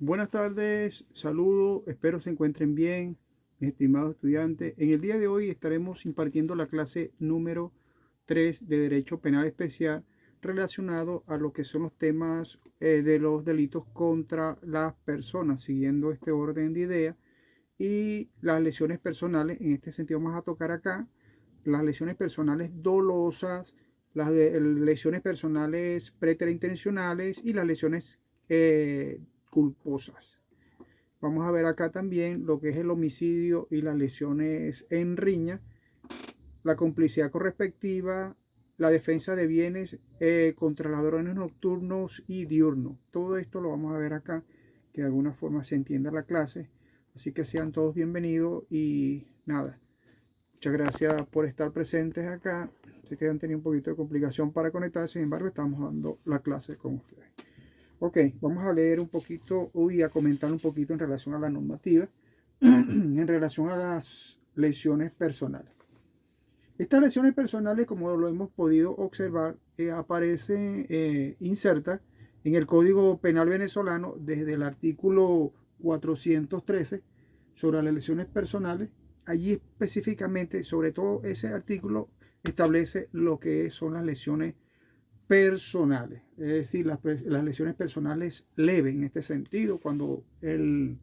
Buenas tardes, saludos, espero se encuentren bien, mis estimados estudiantes. En el día de hoy estaremos impartiendo la clase número 3 de Derecho Penal Especial relacionado a lo que son los temas de los delitos contra las personas, siguiendo este orden de ideas y las lesiones personales. En este sentido vamos a tocar acá las lesiones personales dolosas, lesiones personales preterintencionales y las lesiones culposas. Vamos a ver acá también lo que es el homicidio y las lesiones en riña, la complicidad correspectiva, la defensa de bienes contra ladrones nocturnos y diurnos. Todo esto lo vamos a ver acá, que de alguna forma se entienda la clase. Así que sean todos bienvenidos y nada. Muchas gracias por estar presentes acá. Sé que han tenido un poquito de complicación para conectarse, sin embargo, estamos dando la clase con ustedes. Ok, vamos a leer un poquito y a comentar un poquito en relación a la normativa, en relación a las lesiones personales. Estas lesiones personales, como lo hemos podido observar, aparecen insertas en el Código Penal venezolano desde el artículo 413 sobre las lesiones personales. Allí específicamente, sobre todo ese artículo, establece lo que son las lesiones personales, es decir, las lesiones personales leves en este sentido, cuando el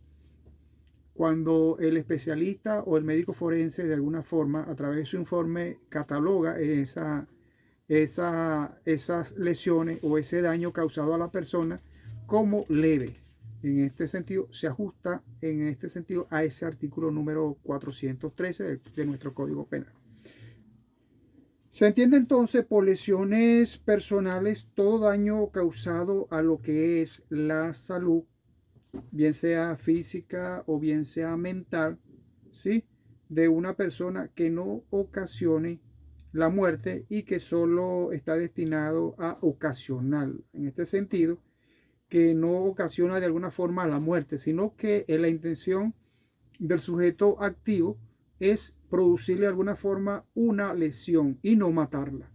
especialista o el médico forense de alguna forma, a través de su informe, cataloga esas lesiones o ese daño causado a la persona como leve. En este sentido, se ajusta en este sentido a ese artículo número 413 de nuestro Código Penal. Se entiende entonces por lesiones personales todo daño causado a lo que es la salud, bien sea física o bien sea mental, ¿sí? De una persona que no ocasione la muerte y que solo está destinado a ocasionar. En este sentido, que no ocasiona de alguna forma la muerte, sino que la intención del sujeto activo es producirle de alguna forma una lesión y no matarla.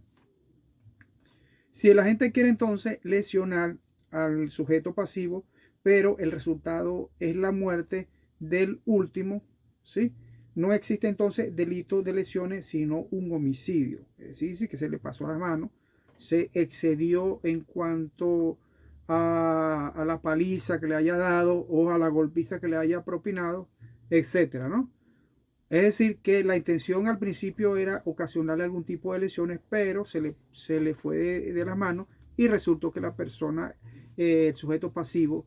Si el agente quiere entonces lesionar al sujeto pasivo, pero el resultado es la muerte del último, ¿sí? No existe entonces delito de lesiones, sino un homicidio. Es decir, que se le pasó la mano, se excedió en cuanto a la paliza que le haya dado o a la golpiza que le haya propinado, etcétera, ¿no? Es decir, que la intención al principio era ocasionarle algún tipo de lesiones, pero se le fue de las manos y resultó que la persona, el sujeto pasivo,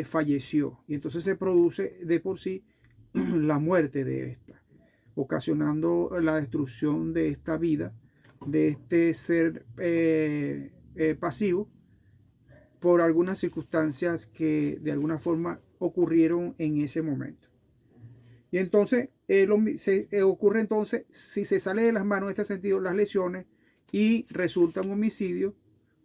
falleció. Y entonces se produce de por sí la muerte de esta, ocasionando la destrucción de esta vida, de este ser pasivo, por algunas circunstancias que de alguna forma ocurrieron en ese momento. Y entonces ocurre entonces, si se sale de las manos en este sentido las lesiones y resulta un homicidio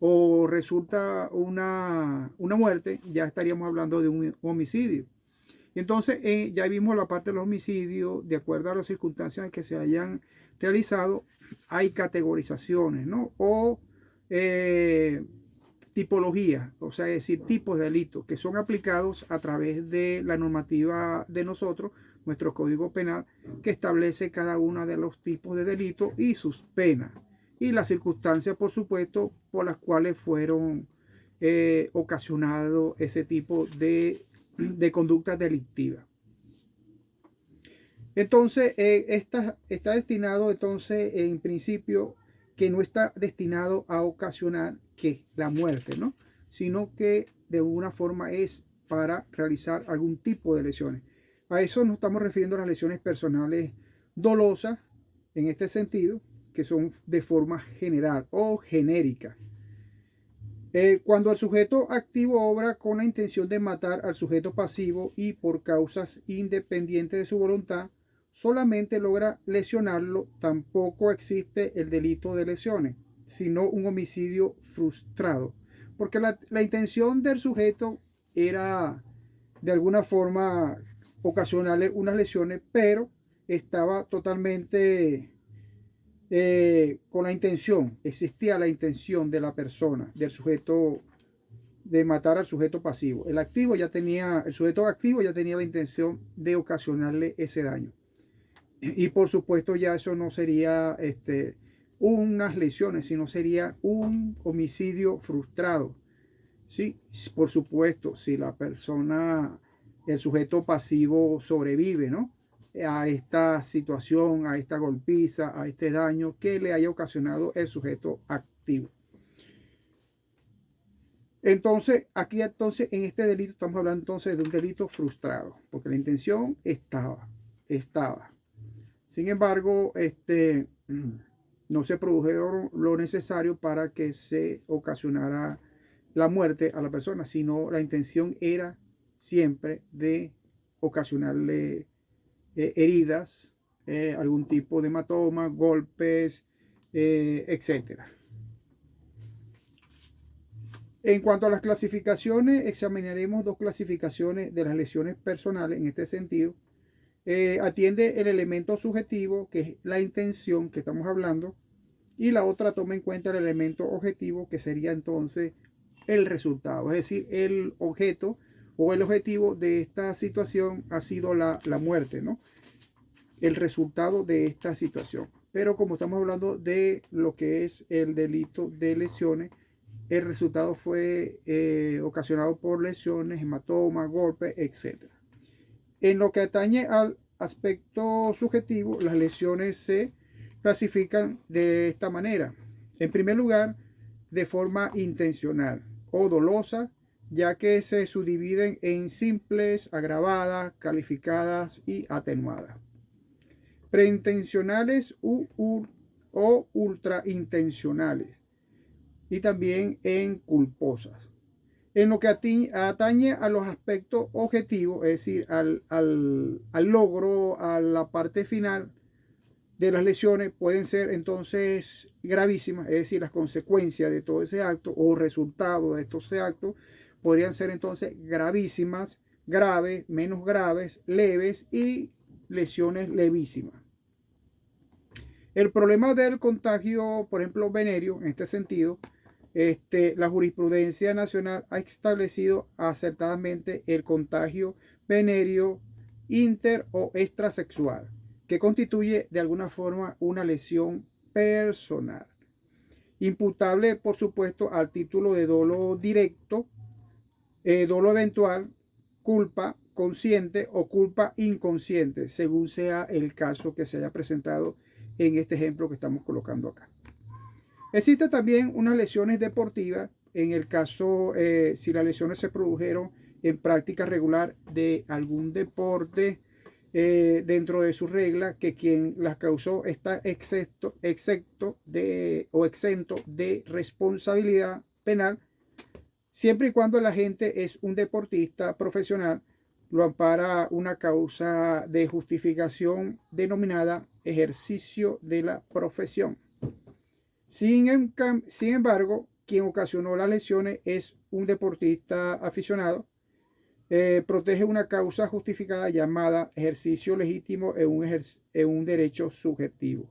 o resulta una muerte, ya estaríamos hablando de un homicidio. Y entonces ya vimos la parte de los homicidios, de acuerdo a las circunstancias que se hayan realizado, hay categorizaciones, ¿no? O tipologías, o sea, es decir, tipos de delitos que son aplicados a través de la normativa de nosotros, nuestro Código Penal, que establece cada uno de los tipos de delitos y sus penas. Y las circunstancias, por supuesto, por las cuales fueron ocasionado ese tipo de conducta delictiva. Entonces, está destinado, entonces, en principio, que no está destinado a ocasionar que la muerte, ¿no? Sino que de alguna forma es para realizar algún tipo de lesiones. A eso nos estamos refiriendo a las lesiones personales dolosas, en este sentido, que son de forma general o genérica. Cuando el sujeto activo obra con la intención de matar al sujeto pasivo y por causas independientes de su voluntad, solamente logra lesionarlo, tampoco existe el delito de lesiones, sino un homicidio frustrado. Porque la intención del sujeto era de alguna forma ocasionarle unas lesiones, pero estaba totalmente con la intención, existía la intención de la persona, del sujeto de matar al sujeto pasivo. El sujeto activo ya tenía la intención de ocasionarle ese daño. Y por supuesto ya eso no sería unas lesiones, sino sería un homicidio frustrado. Sí, por supuesto, si la persona, el sujeto pasivo sobrevive, ¿no? A esta situación, a esta golpiza, a este daño que le haya ocasionado el sujeto activo. Entonces, en este delito estamos hablando entonces de un delito frustrado, porque la intención estaba. Sin embargo, no se produjeron lo necesario para que se ocasionara la muerte a la persona, sino la intención era siempre de ocasionarle heridas, algún tipo de hematoma, golpes, etc. En cuanto a las clasificaciones, examinaremos dos clasificaciones de las lesiones personales en este sentido. Atiende el elemento subjetivo, que es la intención que estamos hablando, y la otra toma en cuenta el elemento objetivo, que sería entonces el resultado, es decir, el objeto o el objetivo de esta situación ha sido la muerte, ¿no? El resultado de esta situación. Pero como estamos hablando de lo que es el delito de lesiones, el resultado fue ocasionado por lesiones, hematoma, golpes, etc. En lo que atañe al aspecto subjetivo, las lesiones se clasifican de esta manera. En primer lugar, de forma intencional o dolosa, ya que se subdividen en simples, agravadas, calificadas y atenuadas. Preintencionales o ultraintencionales. Y también en culposas. En lo que atañe a los aspectos objetivos, es decir, al logro, a la parte final de las lesiones, pueden ser entonces gravísimas, es decir, las consecuencias de todo ese acto o resultados de todo ese acto podrían ser entonces gravísimas, graves, menos graves, leves y lesiones levísimas. El problema del contagio, por ejemplo, venéreo, en este sentido, la jurisprudencia nacional ha establecido acertadamente el contagio venéreo inter o extrasexual, que constituye de alguna forma una lesión personal, imputable por supuesto al título de dolo directo, dolo eventual, culpa consciente o culpa inconsciente, según sea el caso que se haya presentado en este ejemplo que estamos colocando acá. Existen también unas lesiones deportivas en el caso si las lesiones se produjeron en práctica regular de algún deporte dentro de sus reglas, que quien las causó está exento de responsabilidad penal, siempre y cuando la gente es un deportista profesional. Lo ampara una causa de justificación denominada ejercicio de la profesión. Sin embargo, quien ocasionó las lesiones es un deportista aficionado. Protege una causa justificada llamada ejercicio legítimo en un derecho subjetivo.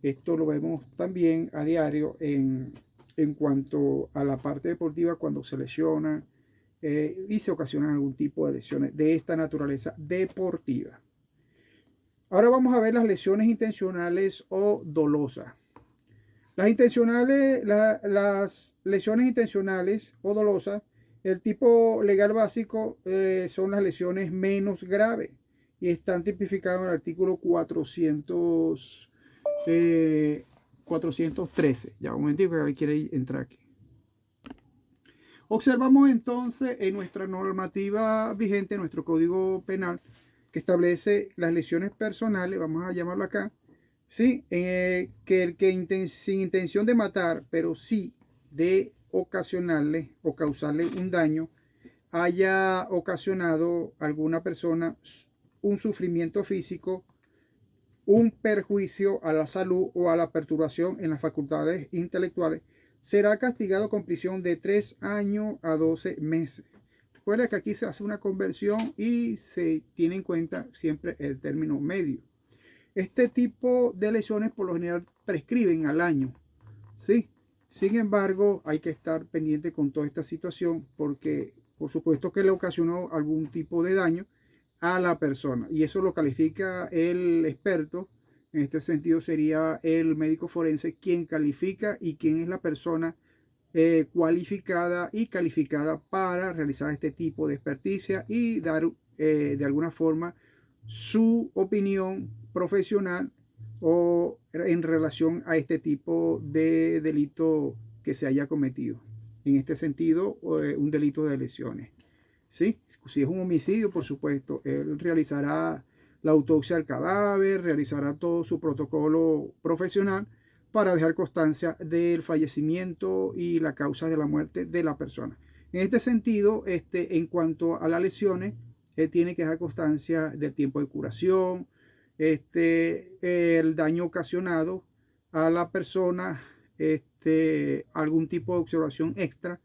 Esto lo vemos también a diario en cuanto a la parte deportiva, cuando se lesiona y se ocasionan algún tipo de lesiones de esta naturaleza deportiva. Ahora vamos a ver las lesiones intencionales o dolosas. Las lesiones intencionales o dolosas, el tipo legal básico son las lesiones menos graves y están tipificadas en el artículo 413. Ya un momentito que alguien quiere entrar aquí. Observamos entonces en nuestra normativa vigente, nuestro Código Penal, que establece las lesiones personales, vamos a llamarlo acá, ¿sí? Que el que sin intención de matar, pero sí de ocasionarle o causarle un daño, haya ocasionado a alguna persona un sufrimiento físico, un perjuicio a la salud o a la perturbación en las facultades intelectuales, será castigado con prisión de 3 años a 12 meses. Recuerda que aquí se hace una conversión y se tiene en cuenta siempre el término medio. Este tipo de lesiones por lo general prescriben al año, ¿sí? Sin embargo, hay que estar pendiente con toda esta situación porque, por supuesto, que le ocasionó algún tipo de daño a la persona. Y eso lo califica el experto. En este sentido sería el médico forense quien califica y quién es la persona cualificada y calificada para realizar este tipo de experticia y dar de alguna forma su opinión profesional o en relación a este tipo de delito que se haya cometido. En este sentido, un delito de lesiones. ¿Sí? Si es un homicidio, por supuesto, él realizará la autopsia del cadáver, realizará todo su protocolo profesional para dejar constancia del fallecimiento y la causa de la muerte de la persona. En este sentido, en cuanto a las lesiones, tiene que dejar constancia del tiempo de curación, el daño ocasionado a la persona, algún tipo de observación extra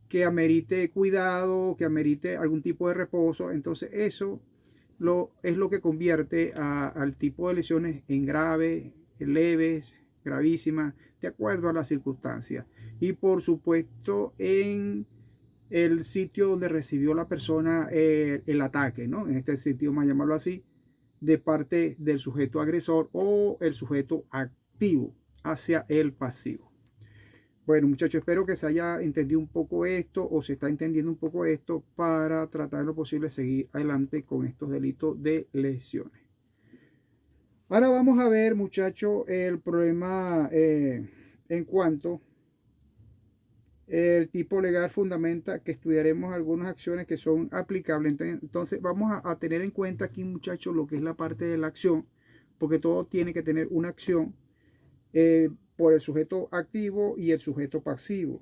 que amerite cuidado, que amerite algún tipo de reposo. Entonces eso es lo que convierte al tipo de lesiones en graves, leves, gravísimas, de acuerdo a las circunstancias. Y por supuesto en el sitio donde recibió la persona el ataque, ¿no? En este sentido, más llamarlo así, de parte del sujeto agresor o el sujeto activo hacia el pasivo. Bueno, muchachos, espero que se haya entendido un poco esto o se está entendiendo un poco esto para tratar lo posible seguir adelante con estos delitos de lesiones. Ahora vamos a ver, muchachos, el problema en cuanto el tipo legal fundamenta que estudiaremos algunas acciones que son aplicables. Entonces vamos a tener en cuenta aquí, muchachos, lo que es la parte de la acción, porque todo tiene que tener una acción por el sujeto activo y el sujeto pasivo.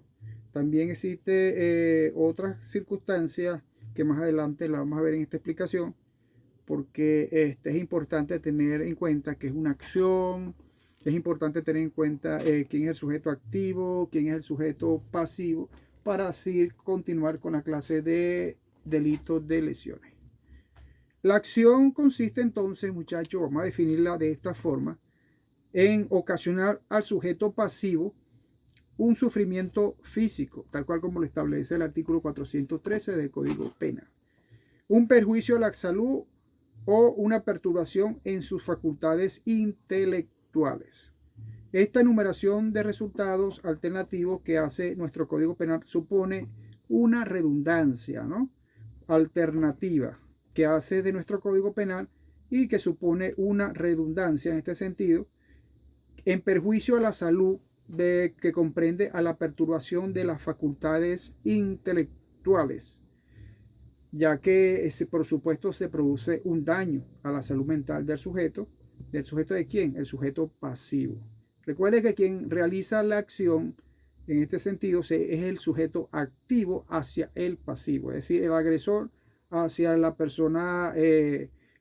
También existe otras circunstancias que más adelante la vamos a ver en esta explicación, porque es importante tener en cuenta que es una acción, es importante tener en cuenta quién es el sujeto activo, quién es el sujeto pasivo, para así continuar con la clase de delitos de lesiones. La acción consiste entonces, muchachos, vamos a definirla de esta forma, en ocasionar al sujeto pasivo un sufrimiento físico, tal cual como lo establece el artículo 413 del Código Penal, un perjuicio a la salud o una perturbación en sus facultades intelectuales. Esta enumeración de resultados alternativos que hace nuestro Código Penal supone una redundancia, ¿no?, alternativa que hace de nuestro Código Penal y que supone una redundancia en este sentido, en perjuicio a la salud, que comprende a la perturbación de las facultades intelectuales, ya que por supuesto se produce un daño a la salud mental del sujeto. ¿Del sujeto de quién? El sujeto pasivo. Recuerde que quien realiza la acción en este sentido es el sujeto activo hacia el pasivo, es decir, el agresor hacia la persona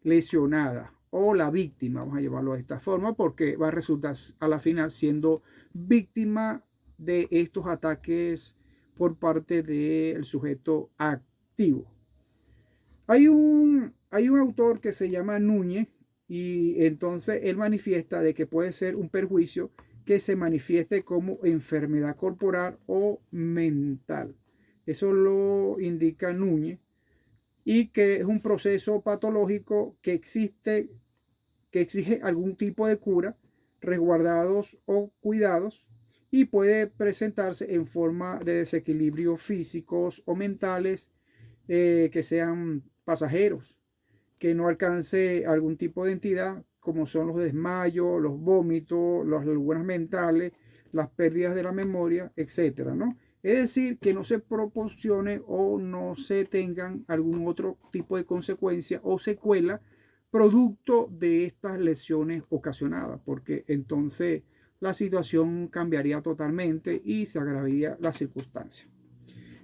lesionada o la víctima, vamos a llevarlo de esta forma, porque va a resultar a la final siendo víctima de estos ataques por parte del sujeto activo. Hay un autor que se llama Núñez y entonces él manifiesta de que puede ser un perjuicio que se manifieste como enfermedad corporal o mental. Eso lo indica Núñez, y que es un proceso patológico que exige algún tipo de cura, resguardados o cuidados, y puede presentarse en forma de desequilibrios físicos o mentales que sean pasajeros, que no alcance algún tipo de entidad, como son los desmayos, los vómitos, las lagunas mentales, las pérdidas de la memoria, etcétera, ¿no? Es decir, que no se proporcione o no se tengan algún otro tipo de consecuencia o secuela producto de estas lesiones ocasionadas, porque entonces la situación cambiaría totalmente y se agravaría la circunstancia.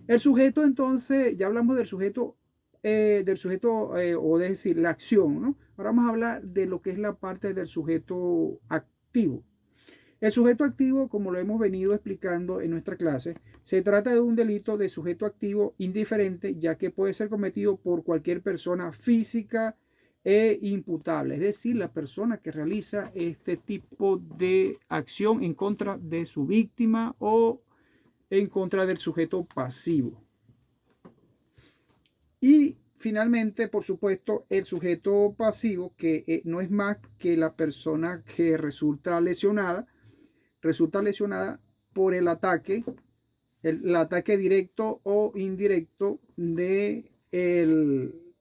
El sujeto, entonces, ya hablamos del sujeto o de decir la acción, ¿no? Ahora vamos a hablar de lo que es la parte del sujeto activo. El sujeto activo, como lo hemos venido explicando en nuestra clase, se trata de un delito de sujeto activo indiferente, ya que puede ser cometido por cualquier persona física, e imputable, es decir, la persona que realiza este tipo de acción en contra de su víctima o en contra del sujeto pasivo. Y finalmente, por supuesto, el sujeto pasivo, que no es más que la persona que resulta lesionada por el ataque directo o indirecto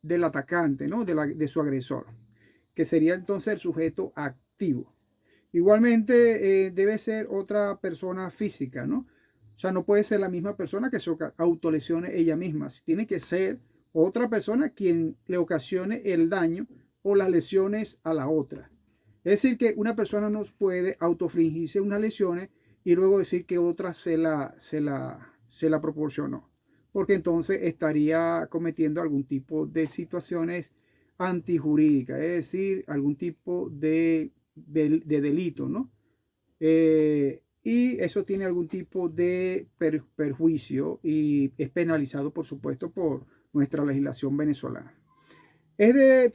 del atacante, ¿no? De su agresor, que sería entonces el sujeto activo. Igualmente debe ser otra persona física, ¿no? O sea, no puede ser la misma persona que se autolesione ella misma. Tiene que ser otra persona quien le ocasione el daño o las lesiones a la otra. Es decir, que una persona no puede autofligirse unas lesiones y luego decir que otra se la proporcionó, porque entonces estaría cometiendo algún tipo de situaciones antijurídicas, es decir, algún tipo de delito, ¿no? Y eso tiene algún tipo de perjuicio y es penalizado, por supuesto, por nuestra legislación venezolana. Es de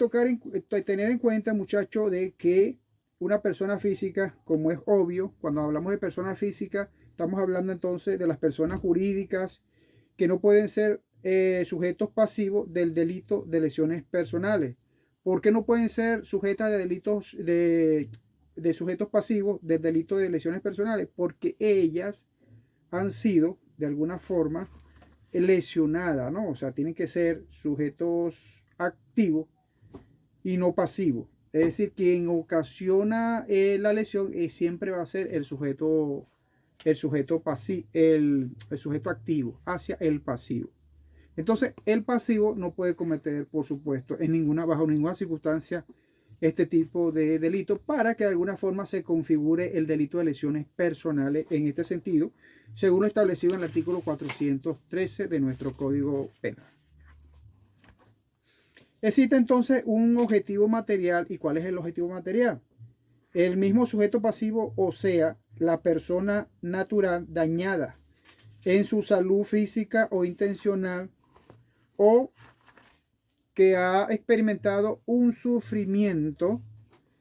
tener en cuenta, muchachos, de que una persona física, como es obvio, cuando hablamos de personas físicas, estamos hablando entonces de las personas jurídicas que no pueden ser sujetos pasivos del delito de lesiones personales. ¿Por qué no pueden ser sujetas de delitos de sujetos pasivos del delito de lesiones personales? Porque ellas han sido, de alguna forma, lesionadas, ¿no? O sea, tienen que ser sujetos activos y no pasivos. Es decir, quien ocasiona la lesión siempre va a ser el sujeto activo hacia el pasivo. Entonces, el pasivo no puede cometer, por supuesto, bajo ninguna circunstancia este tipo de delito para que de alguna forma se configure el delito de lesiones personales en este sentido, según lo establecido en el artículo 413 de nuestro Código Penal. Existe entonces un objetivo material. ¿Y cuál es el objetivo material? El mismo sujeto pasivo, o sea, la persona natural dañada en su salud física o intencional, o que ha experimentado un sufrimiento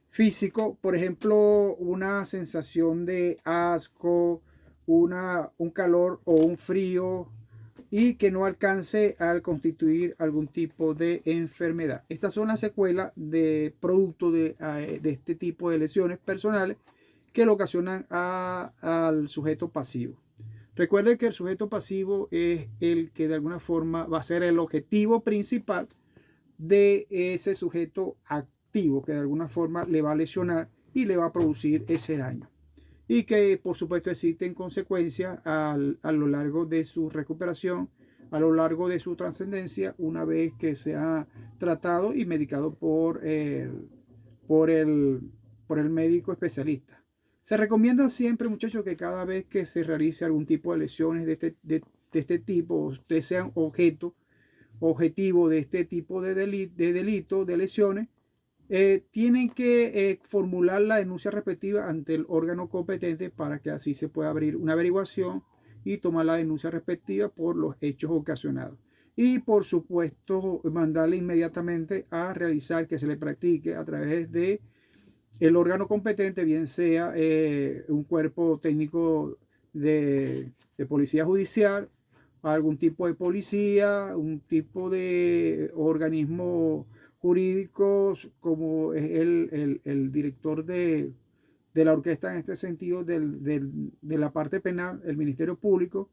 físico, por ejemplo, una sensación de asco, un calor o un frío, y que no alcance a constituir algún tipo de enfermedad. Estas son las secuelas de producto de este tipo de lesiones personales que le ocasionan al sujeto pasivo. Recuerden que el sujeto pasivo es el que de alguna forma va a ser el objetivo principal de ese sujeto activo, que de alguna forma le va a lesionar y le va a producir ese daño. Y que por supuesto existen consecuencias a lo largo de su recuperación, a lo largo de su trascendencia, una vez que se ha tratado y medicado por el médico especialista. Se recomienda siempre, muchachos, que cada vez que se realice algún tipo de lesiones de este tipo, ustedes sean objetivo de este tipo de delito, de lesiones, tienen que formular la denuncia respectiva ante el órgano competente para que así se pueda abrir una averiguación y tomar la denuncia respectiva por los hechos ocasionados. Y por supuesto, mandarle inmediatamente a realizar que se le practique a través de el órgano competente, bien sea un cuerpo técnico de policía judicial, algún tipo de policía, un tipo de organismo jurídicos como es el director de la orquesta en este sentido de la parte penal, el Ministerio Público,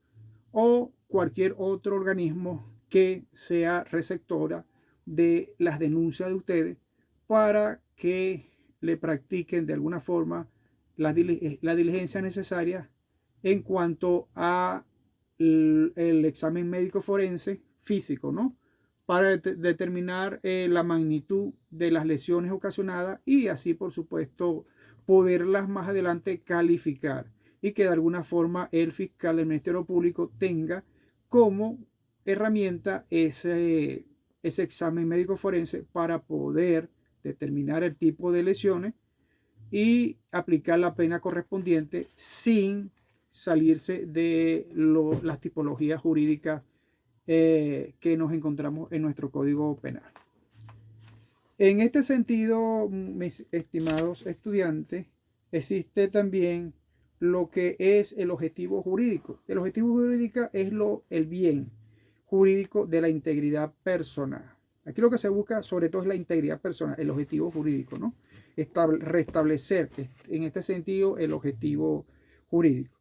o cualquier otro organismo que sea receptora de las denuncias de ustedes para que le practiquen de alguna forma la diligencia necesaria en cuanto a el examen médico forense físico, ¿no? Para determinar la magnitud de las lesiones ocasionadas y así, por supuesto, poderlas más adelante calificar y que de alguna forma el fiscal del Ministerio Público tenga como herramienta ese examen médico forense para poder determinar el tipo de lesiones y aplicar la pena correspondiente sin salirse de las tipologías jurídicas que nos encontramos en nuestro Código Penal. En este sentido, mis estimados estudiantes, existe también lo que es el objetivo jurídico. El objetivo jurídico es el bien jurídico de la integridad personal. Aquí lo que se busca sobre todo es la integridad personal, el objetivo jurídico, ¿no? Restablecer en este sentido el objetivo jurídico.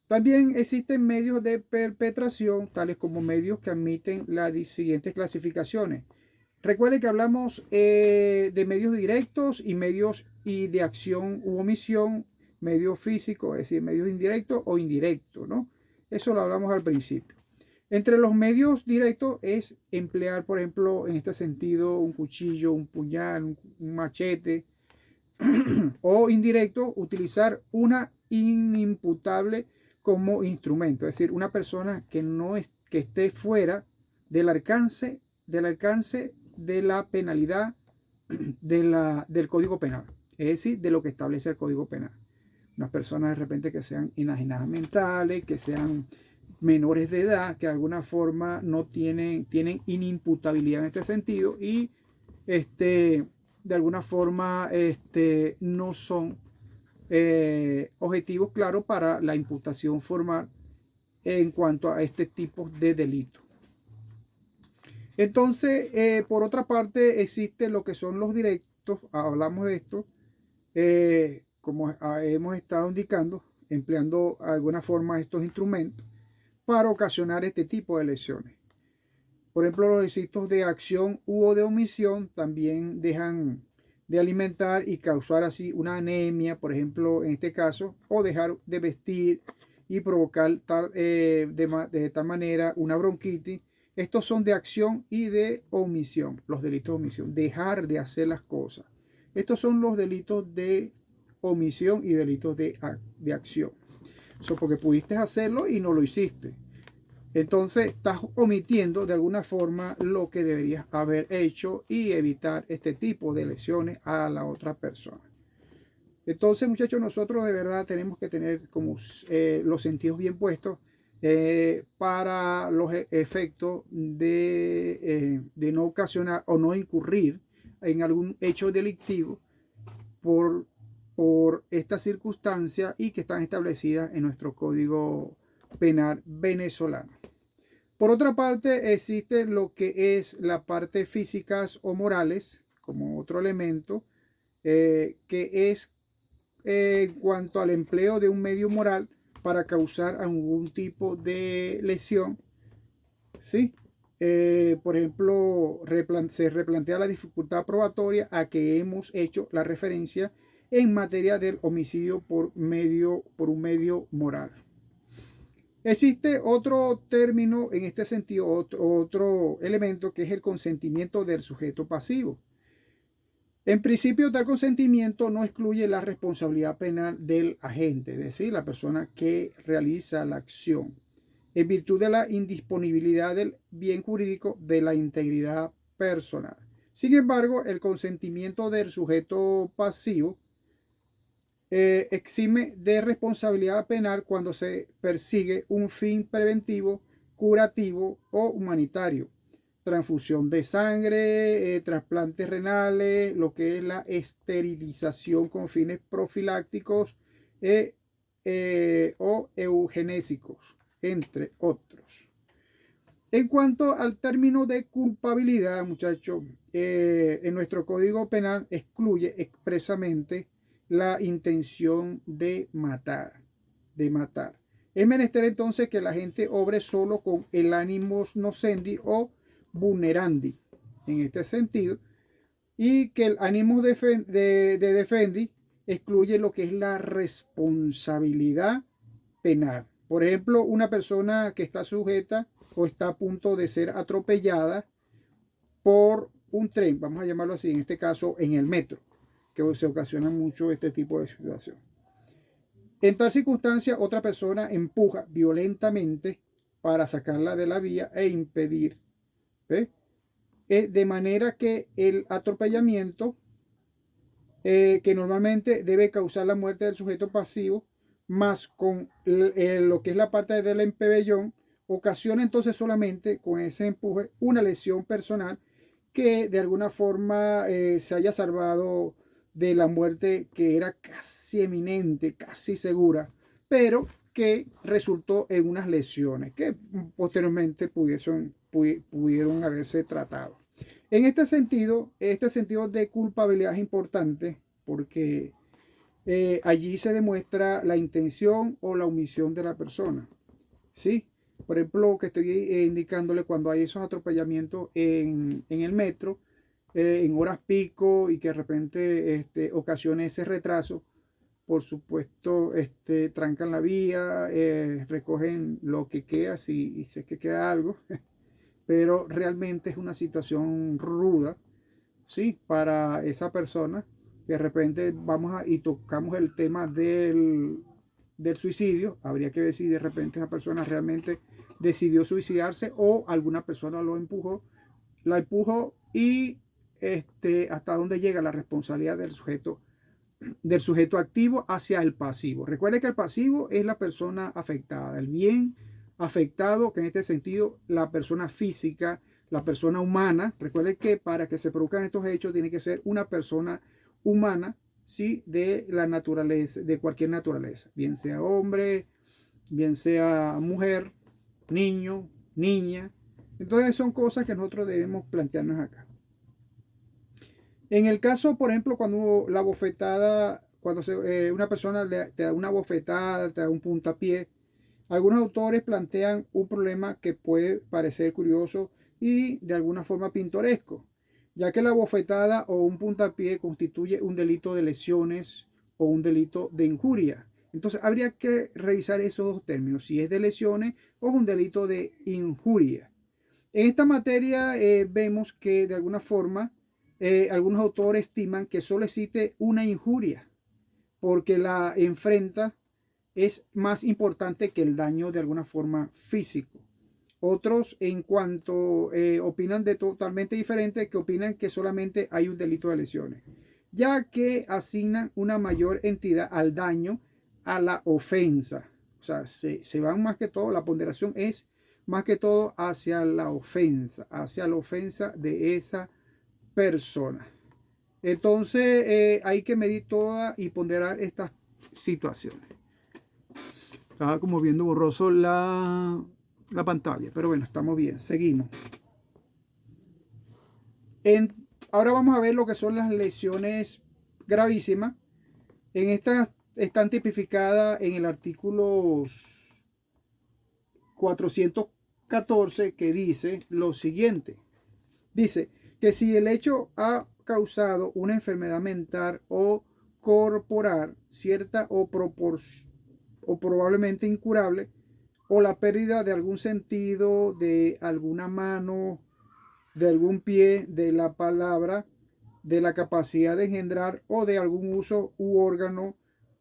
También existen medios de perpetración, tales como medios que admiten las siguientes clasificaciones. Recuerde que hablamos de medios directos y medios de acción u omisión, medios físicos, es decir, medios indirectos o indirectos, ¿no? Eso lo hablamos al principio. Entre los medios directos es emplear, por ejemplo, en este sentido, un cuchillo, un puñal, un machete, o indirecto, utilizar una inimputable como instrumento, es decir, una persona que no es, que esté fuera del alcance de la penalidad del Código Penal, es decir, de lo que establece el Código Penal. Unas personas de repente que sean enajenadas mentales, que sean menores de edad, que de alguna forma no tienen inimputabilidad en este sentido y de alguna forma no son objetivos claros para la imputación formal en cuanto a este tipo de delitos. Entonces, por otra parte, existe lo que son los directos. Hablamos de esto, como hemos estado indicando, empleando de alguna forma estos instrumentos para ocasionar este tipo de lesiones. Por ejemplo, los delitos de acción u de omisión también dejan de alimentar y causar así una anemia, por ejemplo, en este caso, o dejar de vestir y provocar de tal manera una bronquitis. Estos son de acción y de omisión, los delitos de omisión, dejar de hacer las cosas. Estos son los delitos de omisión y delitos de acción. Eso porque pudiste hacerlo y no lo hiciste. Entonces estás omitiendo de alguna forma lo que deberías haber hecho y evitar este tipo de lesiones a la otra persona. Entonces, muchachos, nosotros de verdad tenemos que tener como los sentidos bien puestos para los efectos de no ocasionar o no incurrir en algún hecho delictivo por esta circunstancia y que están establecidas en nuestro Código Penal venezolano. Por otra parte, existe lo que es la parte físicas o morales, como otro elemento, que es en cuanto al empleo de un medio moral para causar algún tipo de lesión, ¿sí? Por ejemplo, se replantea la dificultad probatoria a que hemos hecho la referencia en materia del homicidio por un medio moral. Existe otro término en este sentido, otro elemento que es el consentimiento del sujeto pasivo. En principio, tal consentimiento no excluye la responsabilidad penal del agente, es decir, la persona que realiza la acción, en virtud de la indisponibilidad del bien jurídico de la integridad personal. Sin embargo, el consentimiento del sujeto pasivo exime de responsabilidad penal cuando se persigue un fin preventivo, curativo o humanitario. Transfusión de sangre, trasplantes renales, lo que es la esterilización con fines profilácticos o eugenésicos, entre otros. En cuanto al término de culpabilidad, muchachos, en nuestro Código Penal excluye expresamente la intención de matar. Es menester entonces que la gente obre solo con el animus nocendi o vulnerandi, en este sentido, y que el animus de defendi excluye lo que es la responsabilidad penal. Por ejemplo, una persona que está sujeta o está a punto de ser atropellada por un tren, vamos a llamarlo así, en este caso en el metro, que se ocasiona mucho este tipo de situación. En tal circunstancia, otra persona empuja violentamente para sacarla de la vía e impedir, ¿ve? De manera que el atropellamiento, que normalmente debe causar la muerte del sujeto pasivo, más con lo que es la parte del empebellón, ocasiona entonces solamente con ese empuje una lesión personal que de alguna forma se haya salvado de la muerte que era casi eminente, casi segura, pero que resultó en unas lesiones que posteriormente pudieron haberse tratado. En este sentido de culpabilidad es importante porque allí se demuestra la intención o la omisión de la persona. ¿Sí? Por ejemplo, que estoy indicándole cuando hay esos atropellamientos en el metro, en horas pico y que de repente ocasione ese retraso, por supuesto, trancan la vía, recogen lo que queda, si es que queda algo, pero realmente es una situación ruda, ¿sí? Para esa persona. De repente y tocamos el tema del suicidio. Habría que ver si de repente esa persona realmente decidió suicidarse o alguna persona la empujó y hasta dónde llega la responsabilidad del sujeto activo hacia el pasivo. Recuerde que el pasivo es la persona afectada, el bien afectado, que en este sentido la persona física, la persona humana. Recuerde que para que se produzcan estos hechos tiene que ser una persona humana, ¿sí? De la naturaleza, de cualquier naturaleza, bien sea hombre, bien sea mujer, niño, niña. Entonces son cosas que nosotros debemos plantearnos acá. En el caso, por ejemplo, cuando la bofetada, una persona te da una bofetada, te da un puntapié, algunos autores plantean un problema que puede parecer curioso y de alguna forma pintoresco, ya que la bofetada o un puntapié constituye un delito de lesiones o un delito de injuria. Entonces habría que revisar esos dos términos, si es de lesiones o un delito de injuria. En esta materia vemos que de alguna forma algunos autores estiman que solo existe una injuria, porque la enfrenta es más importante que el daño de alguna forma físico. Otros, en cuanto opinan de totalmente diferente, que opinan que solamente hay un delito de lesiones, ya que asignan una mayor entidad al daño, a la ofensa. O sea, se van más que todo, la ponderación es más que todo hacia la ofensa de esa persona. Entonces hay que medir toda y ponderar estas situaciones. Estaba como viendo borroso la pantalla, pero bueno, estamos bien, seguimos. Ahora vamos a ver lo que son las lesiones gravísimas. En estas están tipificadas en el artículo 414, que dice lo siguiente. Dice que si el hecho ha causado una enfermedad mental o corporal cierta o probablemente incurable, o la pérdida de algún sentido, de alguna mano, de algún pie, de la palabra, de la capacidad de engendrar o de algún uso u órgano,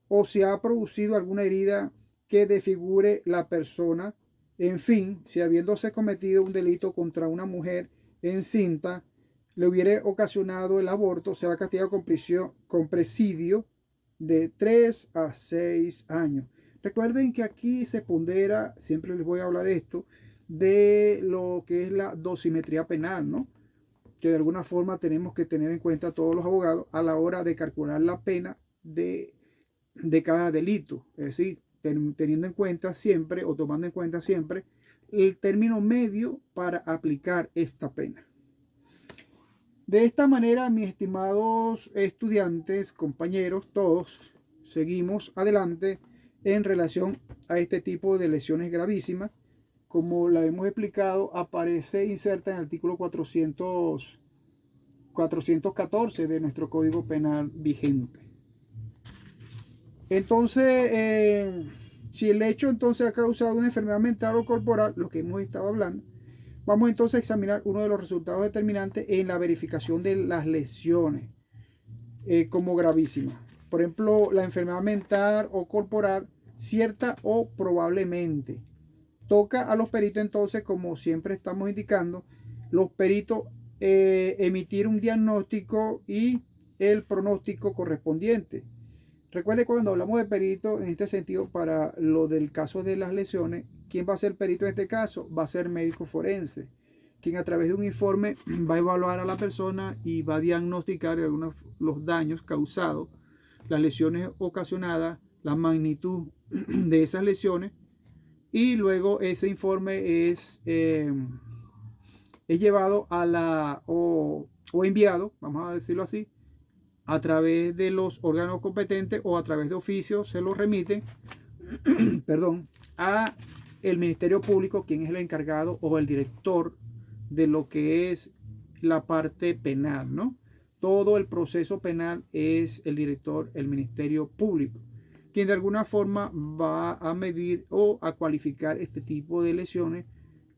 o si ha producido alguna herida que desfigure la persona, en fin, si habiéndose cometido un delito contra una mujer encinta le hubiere ocasionado el aborto, será castigado con presidio de 3 a 6 años. Recuerden que aquí se pondera, siempre les voy a hablar de esto, de lo que es la dosimetría penal, ¿no? Que de alguna forma tenemos que tener en cuenta todos los abogados a la hora de calcular la pena de cada delito. Es decir, teniendo en cuenta siempre o tomando en cuenta siempre el término medio para aplicar esta pena. De esta manera, mis estimados estudiantes, compañeros, todos seguimos adelante en relación a este tipo de lesiones gravísimas. Como la hemos explicado, aparece inserta en el artículo 414 de nuestro Código Penal vigente. Entonces, si el hecho entonces ha causado una enfermedad mental o corporal, lo que hemos estado hablando, vamos entonces a examinar uno de los resultados determinantes en la verificación de las lesiones como gravísimas. Por ejemplo, la enfermedad mental o corporal, cierta o probablemente. Toca a los peritos entonces, como siempre estamos indicando, los peritos emitir un diagnóstico y el pronóstico correspondiente. Recuerde, cuando hablamos de perito, en este sentido, para lo del caso de las lesiones, ¿quién va a ser perito en este caso? Va a ser médico forense, quien a través de un informe va a evaluar a la persona y va a diagnosticar los daños causados, las lesiones ocasionadas, la magnitud de esas lesiones, y luego ese informe es llevado o enviado, vamos a decirlo así, a través de los órganos competentes o a través de oficio se lo remiten perdón, a el Ministerio Público, quien es el encargado o el director de lo que es la parte penal, ¿no? Todo el proceso penal es el director, el Ministerio Público, quien de alguna forma va a medir o a cualificar este tipo de lesiones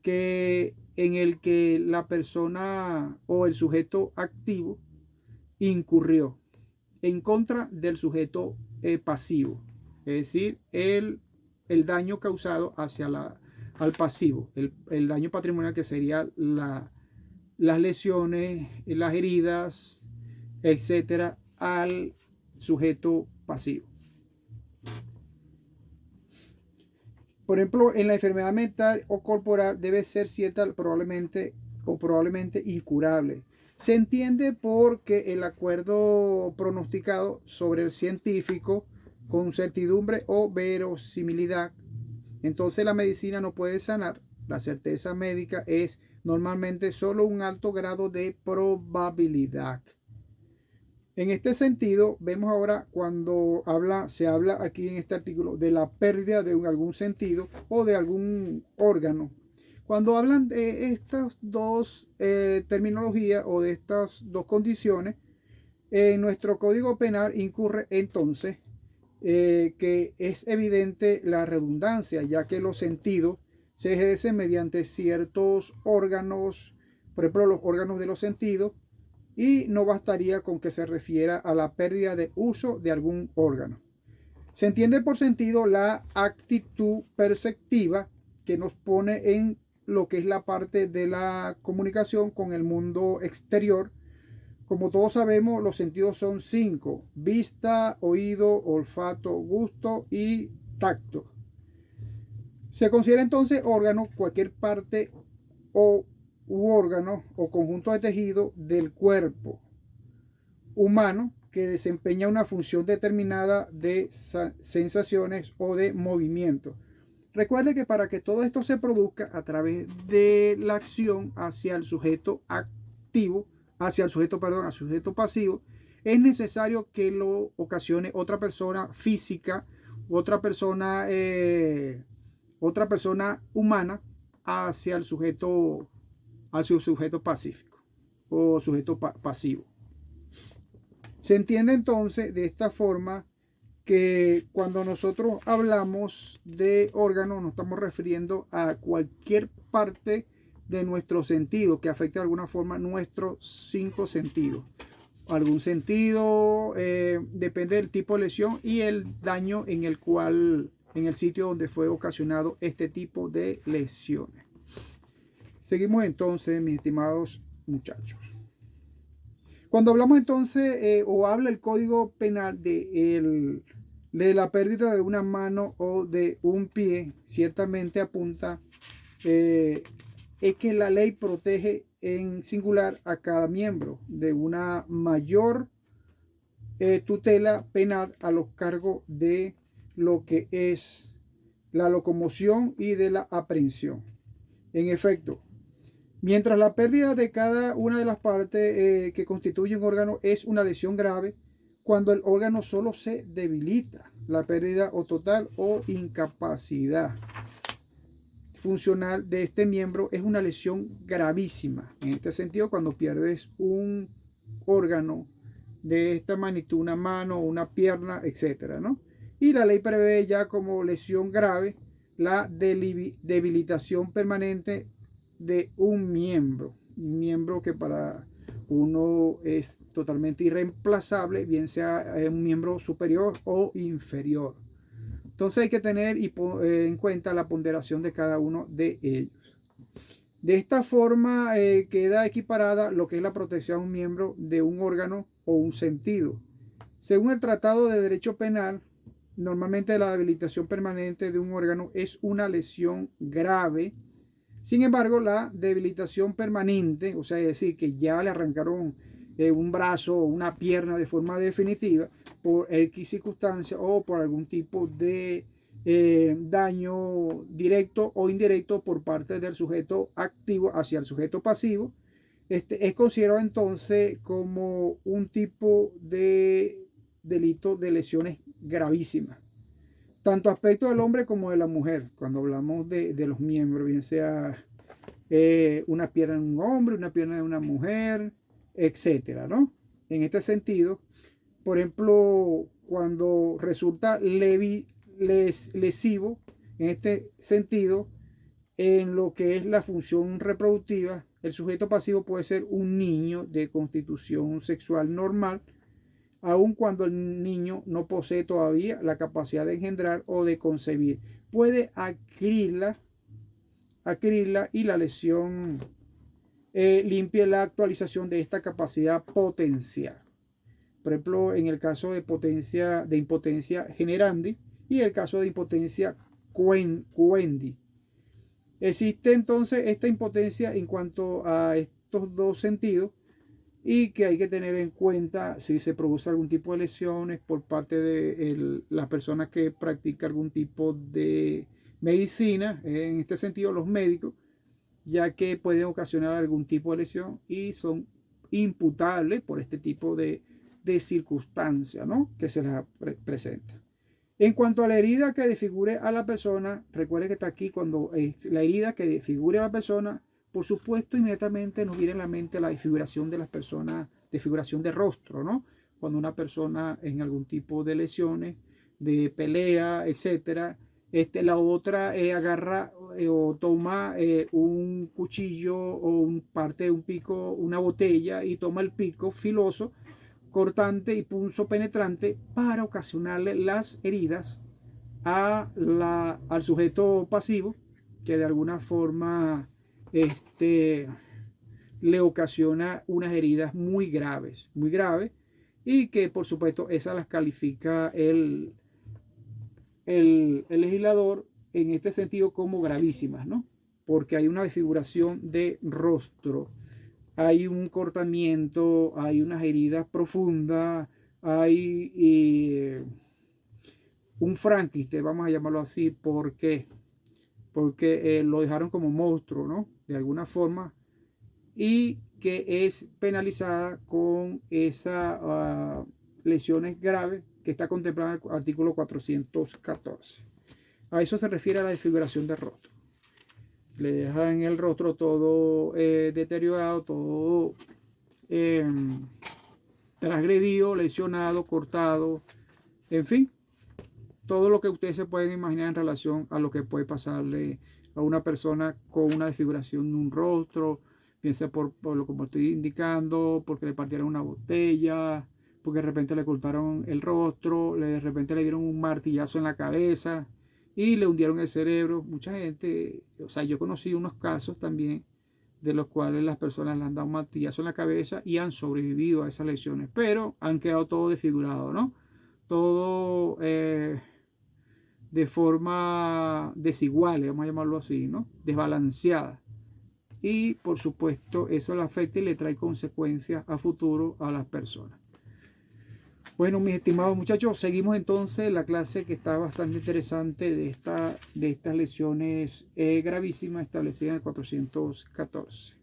en el que la persona o el sujeto activo incurrió en contra del sujeto pasivo, es decir, el daño causado al pasivo, el daño patrimonial, que sería las lesiones, las heridas, etcétera, al sujeto pasivo. Por ejemplo, en la enfermedad mental o corporal debe ser cierta probablemente incurable. Se entiende porque el acuerdo pronosticado sobre el científico con certidumbre o verosimilidad. Entonces la medicina no puede sanar. La certeza médica es normalmente solo un alto grado de probabilidad. En este sentido, vemos ahora cuando se habla aquí en este artículo de la pérdida de algún sentido o de algún órgano. Cuando hablan de estas dos terminologías o de estas dos condiciones, en nuestro Código Penal incurre entonces que es evidente la redundancia, ya que los sentidos se ejercen mediante ciertos órganos, por ejemplo, los órganos de los sentidos, y no bastaría con que se refiera a la pérdida de uso de algún órgano. Se entiende por sentido la actitud perceptiva que nos pone en lo que es la parte de la comunicación con el mundo exterior. Como todos sabemos, los sentidos son 5: vista, oído, olfato, gusto y tacto. Se considera entonces órgano cualquier parte u órgano o conjunto de tejido del cuerpo humano que desempeña una función determinada de sensaciones o de movimiento. Recuerde que para que todo esto se produzca a través de la acción hacia el sujeto activo, hacia el sujeto pasivo, es necesario que lo ocasione otra persona física, otra persona humana hacia el sujeto pacífico o sujeto pasivo. Se entiende entonces de esta forma que cuando nosotros hablamos de órgano nos estamos refiriendo a cualquier parte de nuestro sentido que afecte de alguna forma nuestros 5 sentidos. Algún sentido, depende del tipo de lesión y el daño en el sitio donde fue ocasionado este tipo de lesiones. Seguimos entonces, mis estimados muchachos. Cuando hablamos entonces o habla el Código Penal de la pérdida de una mano o de un pie, ciertamente apunta es que la ley protege en singular a cada miembro de una mayor tutela penal a los cargos de lo que es la locomoción y de la aprehensión. En efecto, mientras la pérdida de cada una de las partes que constituye un órgano es una lesión grave, cuando el órgano solo se debilita, la pérdida o total o incapacidad funcional de este miembro es una lesión gravísima. En este sentido, cuando pierdes un órgano de esta magnitud, una mano, una pierna, etcétera, ¿no? Y la ley prevé ya como lesión grave la debilitación permanente de un miembro que para uno es totalmente irreemplazable, bien sea un miembro superior o inferior. Entonces hay que tener en cuenta la ponderación de cada uno de ellos. De esta forma queda equiparada lo que es la protección a un miembro de un órgano o un sentido. Según el Tratado de Derecho Penal, normalmente la debilitación permanente de un órgano es una lesión grave Sin embargo, la debilitación permanente, o sea, es decir, que ya le arrancaron un brazo o una pierna de forma definitiva por X circunstancia o por algún tipo de daño directo o indirecto por parte del sujeto activo hacia el sujeto pasivo, es considerado entonces como un tipo de delito de lesiones gravísimas. Tanto aspecto del hombre como de la mujer, cuando hablamos de los miembros, bien sea una pierna de un hombre, una pierna de una mujer, etcétera, ¿no? En este sentido, por ejemplo, cuando resulta lesivo, en este sentido, en lo que es la función reproductiva, el sujeto pasivo puede ser un niño de constitución sexual normal, aun cuando el niño no posee todavía la capacidad de engendrar o de concebir. Puede adquirirla y la lesión limpia la actualización de esta capacidad potencial. Por ejemplo, en el caso de impotencia generandi y el caso de impotencia cuendi. Existe entonces esta impotencia en cuanto a estos dos sentidos y que hay que tener en cuenta si se produce algún tipo de lesiones por parte de las personas que practican algún tipo de medicina, en este sentido los médicos, ya que pueden ocasionar algún tipo de lesión y son imputables por este tipo de circunstancia, ¿no?, que se les presenta. En cuanto a la herida que desfigure a la persona, recuerde que está aquí cuando la herida que desfigure a la persona, por supuesto, inmediatamente nos viene a la mente la desfiguración de las personas, desfiguración de rostro, ¿no? Cuando una persona en algún tipo de lesiones, de pelea, etcétera, la otra agarra o toma un cuchillo o parte de un pico, una botella, y toma el pico filoso, cortante y punzo penetrante para ocasionarle las heridas al sujeto pasivo, que de alguna forma le ocasiona unas heridas muy graves, y que por supuesto esas las califica el legislador en este sentido como gravísimas, ¿no? Porque hay una desfiguración de rostro, hay un cortamiento, hay unas heridas profundas, hay un Frankenstein, vamos a llamarlo así. ¿Por qué? Porque lo dejaron como monstruo, ¿no? De alguna forma, y que es penalizada con esas lesiones graves que está contemplada en el artículo 414. A eso se refiere a la desfiguración del rostro. Le dejan el rostro todo deteriorado, todo transgredido, lesionado, cortado, en fin, todo lo que ustedes se pueden imaginar en relación a lo que puede pasarle a una persona con una desfiguración de un rostro, piensa por lo como estoy indicando, porque le partieron una botella, porque de repente le cortaron el rostro, de repente le dieron un martillazo en la cabeza y le hundieron el cerebro. Mucha gente, o sea, yo conocí unos casos también de los cuales las personas le han dado un martillazo en la cabeza y han sobrevivido a esas lesiones, pero han quedado todo desfigurado, ¿no? Todo de forma desigual, vamos a llamarlo así, ¿no? Desbalanceada. Y por supuesto eso le afecta y le trae consecuencias a futuro a las personas. Bueno, mis estimados muchachos, seguimos entonces la clase que está bastante interesante de estas lesiones gravísimas establecidas en el 414.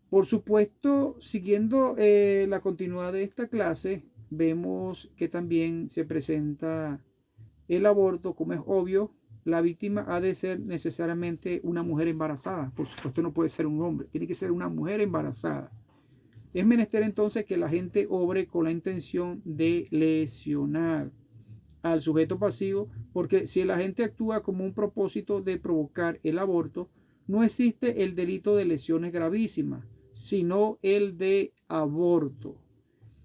Por supuesto, siguiendo la continuidad de esta clase, vemos que también se presenta el aborto. Como es obvio, la víctima ha de ser necesariamente una mujer embarazada. Por supuesto, no puede ser un hombre, tiene que ser una mujer embarazada. Es menester entonces que la gente obre con la intención de lesionar al sujeto pasivo, porque si la gente actúa como un propósito de provocar el aborto, no existe el delito de lesiones gravísimas, sino el de aborto.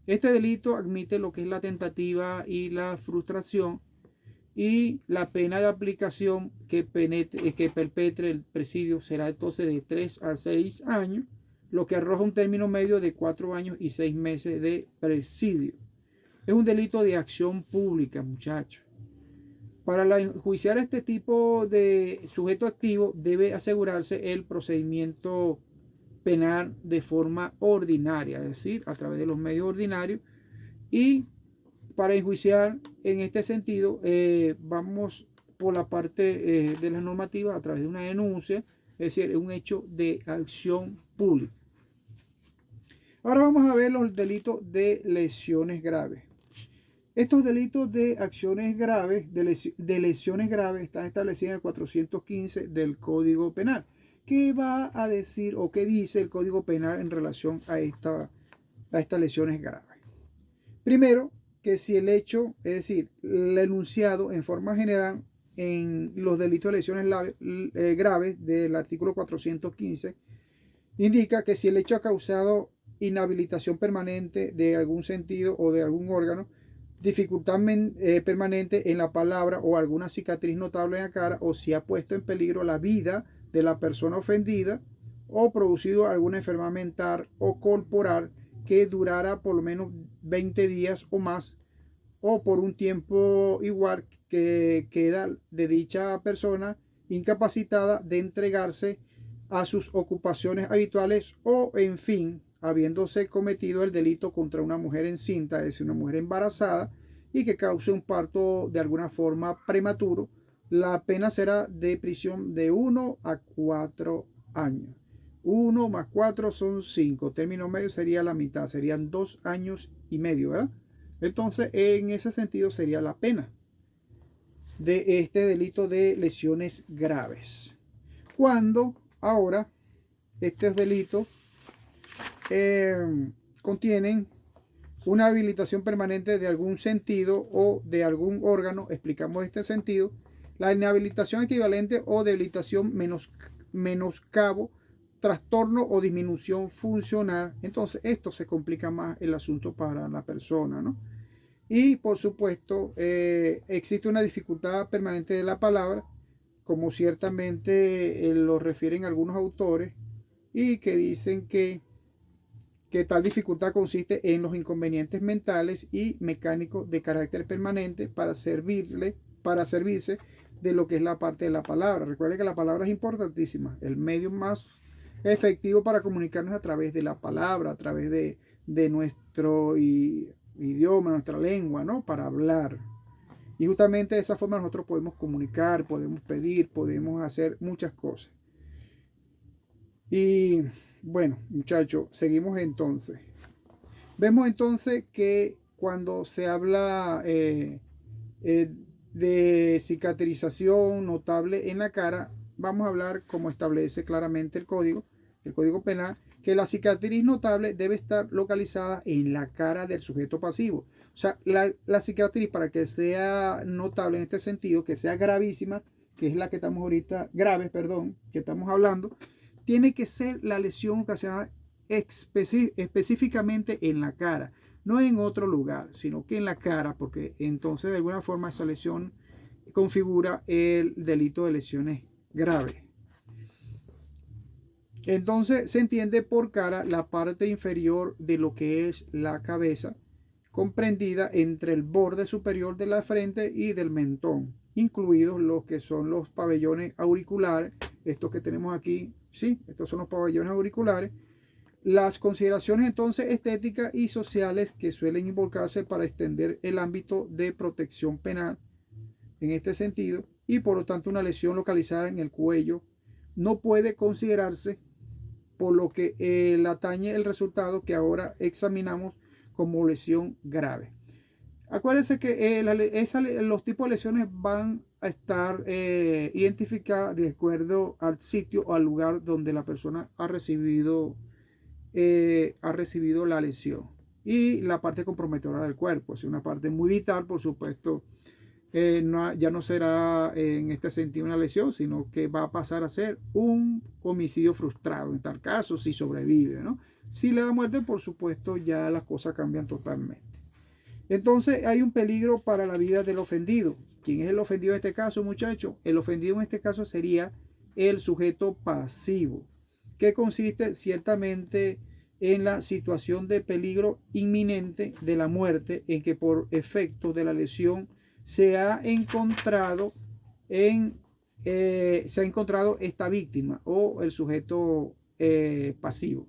Este delito admite lo que es la tentativa y la frustración, y la pena de aplicación que perpetre el presidio será entonces de 3 a 6 años, lo que arroja un término medio de 4 años y 6 meses de presidio. Es un delito de acción pública, muchachos. Para enjuiciar este tipo de sujeto activo debe asegurarse el procedimiento penal de forma ordinaria, es decir, a través de los medios ordinarios. Y para enjuiciar en este sentido, vamos por la parte de la normativa a través de una denuncia, es decir, un hecho de acción pública. Ahora vamos a ver los delitos de lesiones graves. Estos delitos de acciones graves, de lesiones graves, están establecidos en el 415 del Código Penal. ¿Qué va a decir o qué dice el Código Penal en relación a estas lesiones graves? Primero, que si el hecho, es decir, el enunciado en forma general en los delitos de lesiones graves del artículo 415, indica que si el hecho ha causado inhabilitación permanente de algún sentido o de algún órgano, dificultad permanente en la palabra o alguna cicatriz notable en la cara, o si ha puesto en peligro la vida de la persona ofendida, o producido alguna enfermedad mental o corporal que durara por lo menos 20 días o más, o por un tiempo igual que queda de dicha persona incapacitada de entregarse a sus ocupaciones habituales, o en fin, habiéndose cometido el delito contra una mujer encinta, es decir, una mujer embarazada, y que cause un parto de alguna forma prematuro, la pena será de prisión de 1 a 4 años. 1 más 4 son 5. Término medio sería la mitad, serían 2 años y medio, ¿verdad? Entonces, en ese sentido sería la pena de este delito de lesiones graves. Cuando ahora estos delitos contienen una habilitación permanente de algún sentido o de algún órgano, explicamos este sentido, la inhabilitación equivalente o debilitación menoscabo, trastorno o disminución funcional. Entonces esto se complica más el asunto para la persona, ¿no? Y por supuesto existe una dificultad permanente de la palabra, como ciertamente lo refieren algunos autores, y que dicen que tal dificultad consiste en los inconvenientes mentales y mecánicos de carácter permanente para servirse de lo que es la parte de la palabra. Recuerde que la palabra es importantísima, el medio más efectivo para comunicarnos a través de la palabra, a través de nuestro idioma, nuestra lengua, ¿no? Para hablar. Y justamente de esa forma nosotros podemos comunicar, podemos pedir, podemos hacer muchas cosas. Y bueno, muchachos, seguimos entonces. Vemos entonces que cuando se habla de cicatrización notable en la cara, vamos a hablar, como establece claramente el Código Penal, que la cicatriz notable debe estar localizada en la cara del sujeto pasivo. O sea, la cicatriz, para que sea notable en este sentido, que sea gravísima, que es la que estamos ahorita, que estamos hablando, tiene que ser la lesión ocasionada específicamente en la cara, no en otro lugar, sino que en la cara, porque entonces de alguna forma esa lesión configura el delito de lesiones graves. Entonces se entiende por cara la parte inferior de lo que es la cabeza, comprendida entre el borde superior de la frente y del mentón, incluidos los que son los pabellones auriculares, estos que tenemos aquí, sí, estos son los pabellones auriculares. Las consideraciones entonces estéticas y sociales que suelen involucrarse para extender el ámbito de protección penal en este sentido, y por lo tanto una lesión localizada en el cuello no puede considerarse, por lo que atañe el resultado que ahora examinamos como lesión grave. Acuérdense que los tipos de lesiones van a estar identificadas de acuerdo al sitio o al lugar donde la persona ha recibido la lesión, y la parte comprometedora del cuerpo. Es una parte muy vital, por supuesto. Ya no será en este sentido una lesión, sino que va a pasar a ser un homicidio frustrado en tal caso, si sobrevive, ¿no? Si le da muerte, por supuesto, ya las cosas cambian totalmente. Entonces hay un peligro para la vida del ofendido. ¿Quién es el ofendido en este caso, muchachos? El ofendido en este caso sería el sujeto pasivo, que consiste ciertamente en la situación de peligro inminente de la muerte, en que por efecto de la lesión se ha encontrado esta víctima o el sujeto pasivo.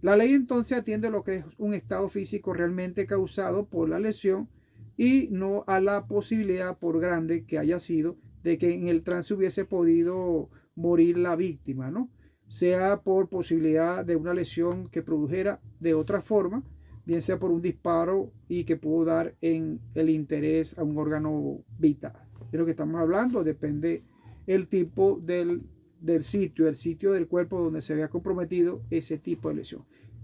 La ley entonces atiende lo que es un estado físico realmente causado por la lesión y no a la posibilidad, por grande que haya sido, de que en el trance hubiese podido morir la víctima, ¿no? Sea por posibilidad de una lesión que produjera de otra forma, bien sea por un disparo y que pudo dar en el interés a un órgano vital. De lo que estamos hablando depende el tipo del sitio del cuerpo donde se vea comprometido ese tipo de lesión.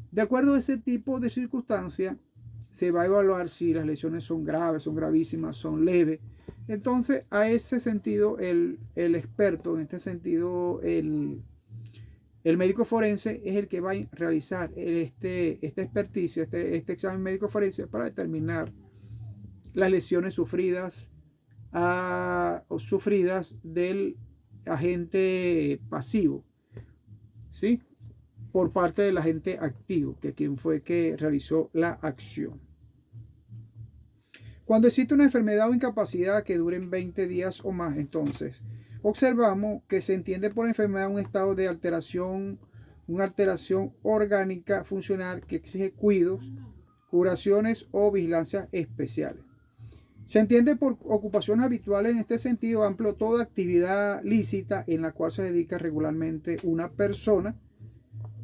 De acuerdo a ese tipo de circunstancia, se va a evaluar si las lesiones son graves, son gravísimas, son leves. Entonces, a ese sentido, el experto, en este sentido, el médico forense es el que va a realizar esta experticia, este examen médico forense para determinar las lesiones sufridas del agente pasivo, ¿sí? Por parte del agente activo, que quien fue que realizó la acción. Cuando existe una enfermedad o incapacidad que duren 20 días o más, entonces observamos que se entiende por enfermedad un estado de alteración, una alteración orgánica funcional que exige cuidados, curaciones o vigilancias especiales. Se entiende por ocupaciones habituales en este sentido amplio toda actividad lícita en la cual se dedica regularmente una persona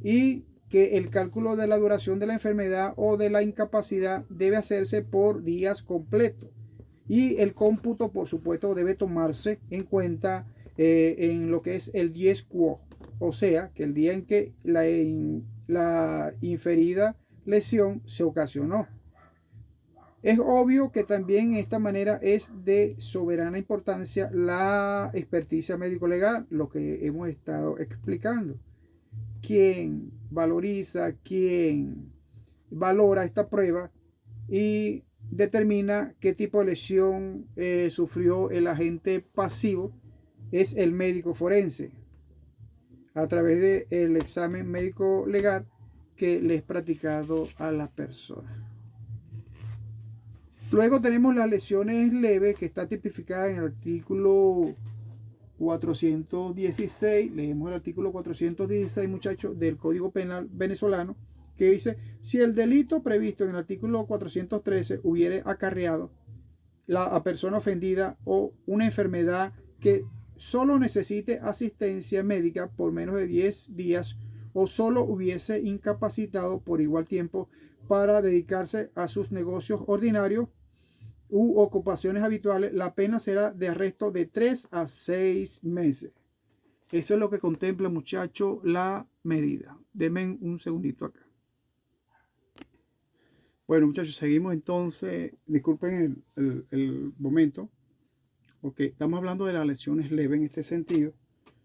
y que el cálculo de la duración de la enfermedad o de la incapacidad debe hacerse por días completos y el cómputo, por supuesto, debe tomarse en cuenta en lo que es el dies quo, o sea, que el día en que la inferida lesión se ocasionó. Es obvio que también de esta manera es de soberana importancia la experticia médico-legal, lo que hemos estado explicando. Quien valoriza, quien valora esta prueba y determina qué tipo de lesión sufrió el agente pasivo es el médico forense a través del examen médico legal que le es practicado a la persona. Luego tenemos las lesiones leves que está tipificada en el artículo 416, leemos el artículo 416, muchachos, del Código Penal venezolano, que dice, si el delito previsto en el artículo 413 hubiere acarreado a persona ofendida o una enfermedad que solo necesite asistencia médica por menos de 10 días o solo hubiese incapacitado por igual tiempo para dedicarse a sus negocios ordinarios u ocupaciones habituales, la pena será de arresto de 3 a 6 meses. Eso es lo que contempla, muchachos, la medida. Denme un segundito acá. Bueno, muchachos, seguimos entonces. Disculpen el momento. Ok, estamos hablando de las lesiones leves en este sentido.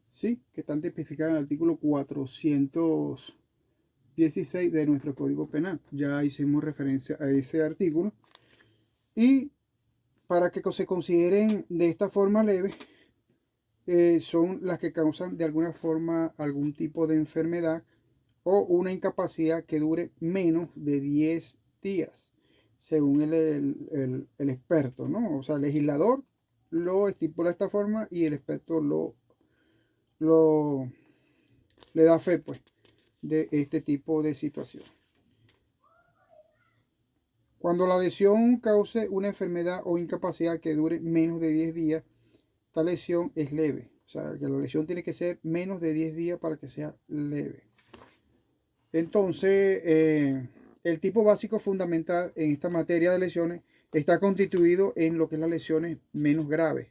Sí, que están tipificadas en el artículo 416 de nuestro Código Penal. Ya hicimos referencia a ese artículo. Y para que se consideren de esta forma leve, son las que causan de alguna forma algún tipo de enfermedad o una incapacidad que dure menos de 10 días, según el experto, ¿no? O sea, el legislador lo estipula de esta forma y el experto le da fe, pues, de este tipo de situación. Cuando la lesión cause una enfermedad o incapacidad que dure menos de 10 días, esta lesión es leve. O sea, que la lesión tiene que ser menos de 10 días para que sea leve. Entonces, el tipo básico fundamental en esta materia de lesiones está constituido en lo que es las lesiones menos graves.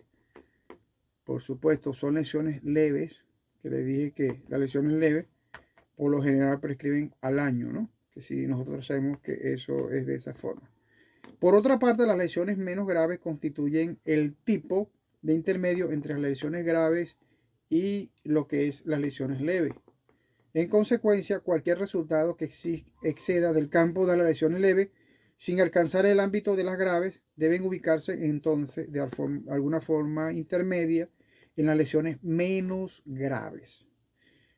Por supuesto, son lesiones leves, que les dije que las lesiones leves por lo general prescriben al año, ¿no? Que si nosotros sabemos que eso es de esa forma. Por otra parte, las lesiones menos graves constituyen el tipo de intermedio entre las lesiones graves y lo que es las lesiones leves. En consecuencia, cualquier resultado que exceda del campo de las lesiones leves sin alcanzar el ámbito de las graves deben ubicarse entonces de alguna forma intermedia en las lesiones menos graves.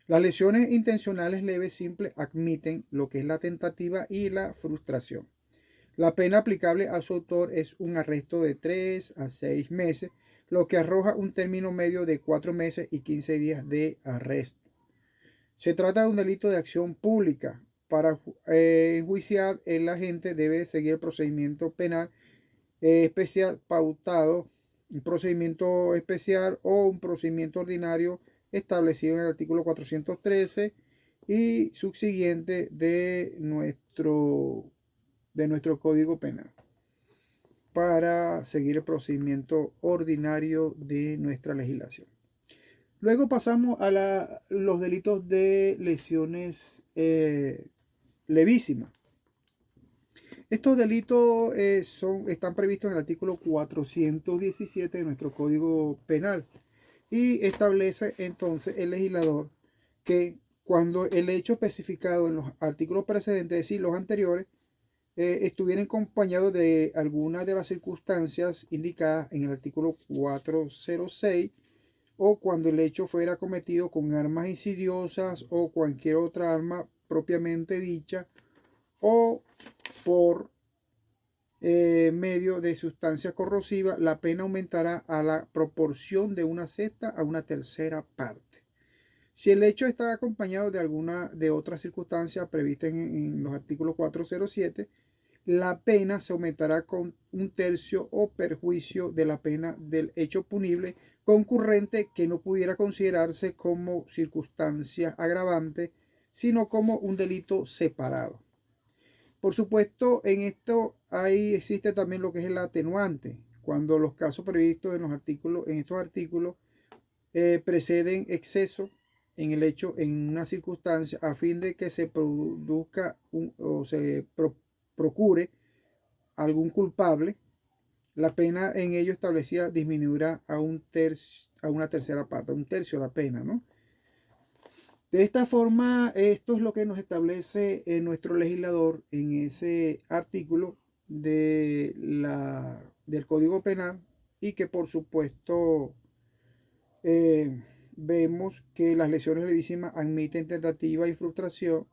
Las lesiones intencionales leves simples admiten lo que es la tentativa y la frustración. La pena aplicable a su autor es un arresto de 3 a 6 meses, lo que arroja un término medio de 4 meses y 15 días de arresto. Se trata de un delito de acción pública. Para enjuiciar, el agente debe seguir el procedimiento penal especial pautado, un procedimiento especial o un procedimiento ordinario establecido en el artículo 413 y subsiguiente de nuestro Código Penal para seguir el procedimiento ordinario de nuestra legislación. Luego pasamos a los delitos de lesiones levísimas. Estos delitos están previstos en el artículo 417 de nuestro Código Penal y establece entonces el legislador que cuando el hecho especificado en los artículos precedentes, es decir, los anteriores, estuviera acompañado de alguna de las circunstancias indicadas en el artículo 406 o cuando el hecho fuera cometido con armas insidiosas o cualquier otra arma propiamente dicha o por medio de sustancias corrosivas, la pena aumentará a la proporción de una sexta a una tercera parte. Si el hecho está acompañado de alguna de otras circunstancias previstas en los artículos 407, la pena se aumentará con un tercio o perjuicio de la pena del hecho punible concurrente que no pudiera considerarse como circunstancia agravante, sino como un delito separado. Por supuesto, en esto existe también lo que es el atenuante, cuando los casos previstos en estos artículos preceden exceso en el hecho en una circunstancia a fin de que se produzca o se procure algún culpable, la pena en ello establecida disminuirá a una tercera parte, a un tercio de la pena, ¿no? De esta forma, esto es lo que nos establece nuestro legislador en ese artículo del Código Penal y que por supuesto vemos que las lesiones levísimas admiten tentativa y frustración.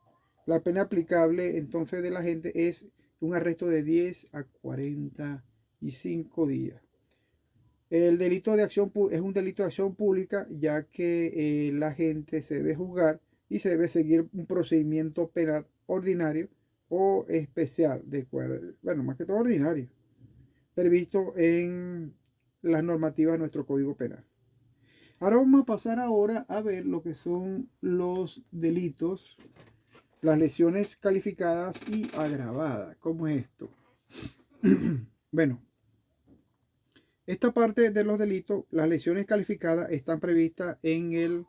La pena aplicable entonces de la gente es un arresto de 10 a 45 días. El delito de acción es un delito de acción pública, ya que la gente se debe juzgar y se debe seguir un procedimiento penal ordinario o especial, bueno, más que todo ordinario, previsto en las normativas de nuestro Código Penal. Ahora vamos a pasar a ver lo que son los delitos, las lesiones calificadas y agravadas. ¿Cómo es esto? Bueno, esta parte de los delitos, las lesiones calificadas están previstas en el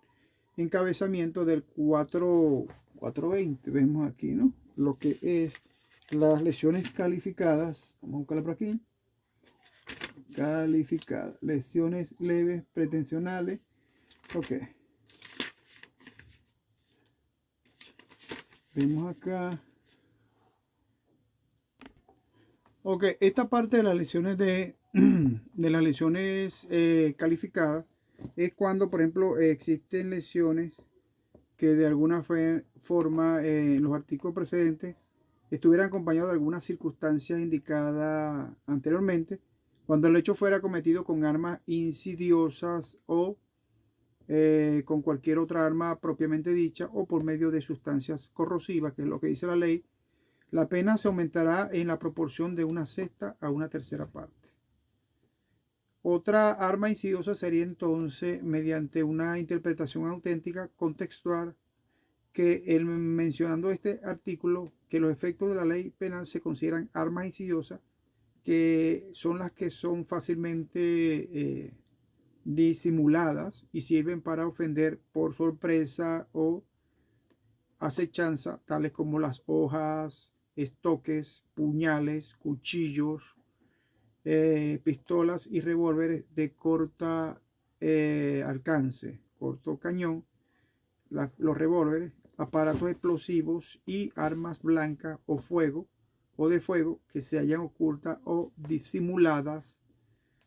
encabezamiento del 420. Vemos aquí, ¿no? Lo que es las lesiones calificadas. Vamos a buscarla por aquí. Calificadas. Lesiones leves pretensionales. Ok. Vemos acá. Ok, esta parte de las lesiones de las lesiones calificadas es cuando, por ejemplo, existen lesiones que de alguna forma en los artículos precedentes estuvieran acompañados de algunas circunstancias indicadas anteriormente, cuando el hecho fuera cometido con armas insidiosas o con cualquier otra arma propiamente dicha o por medio de sustancias corrosivas, que es lo que dice la ley. La pena se aumentará en la proporción de una sexta a una tercera parte. Otra arma insidiosa sería entonces mediante una interpretación auténtica, contextual, que mencionando este artículo, que los efectos de la ley penal se consideran armas insidiosas, que son las que son fácilmente disimuladas y sirven para ofender por sorpresa o acechanza, tales como las hojas, estoques, puñales, cuchillos, pistolas y revólveres de corta alcance, corto cañón, los revólveres, aparatos explosivos y armas blancas o de fuego que se hayan ocultas o disimuladas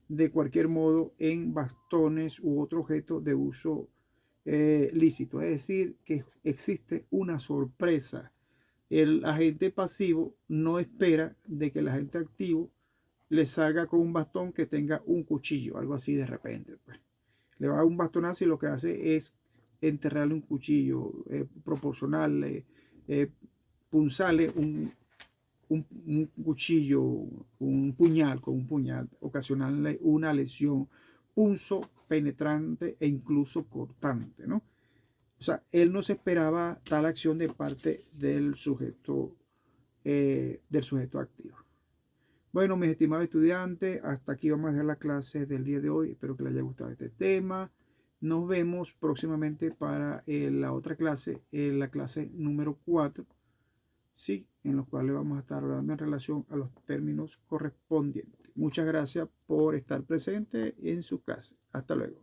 de cualquier modo en bastones u otro objeto de uso lícito. Es decir, que existe una sorpresa el agente pasivo no espera de que el agente activo le salga con un bastón que tenga un cuchillo, algo así de repente. Pues. Le va a dar un bastonazo y lo que hace es enterrarle un cuchillo, proporcionarle, punzarle un cuchillo, un puñal con un puñal, ocasionarle una lesión, punzo penetrante e incluso cortante, ¿no? O sea, él no se esperaba tal acción de parte del sujeto activo. Bueno, mis estimados estudiantes, hasta aquí vamos a dejar la clase del día de hoy. Espero que les haya gustado este tema. Nos vemos próximamente para la otra clase, la clase número 4, ¿sí? En los cuales vamos a estar hablando en relación a los términos correspondientes. Muchas gracias por estar presente en su clase. Hasta luego.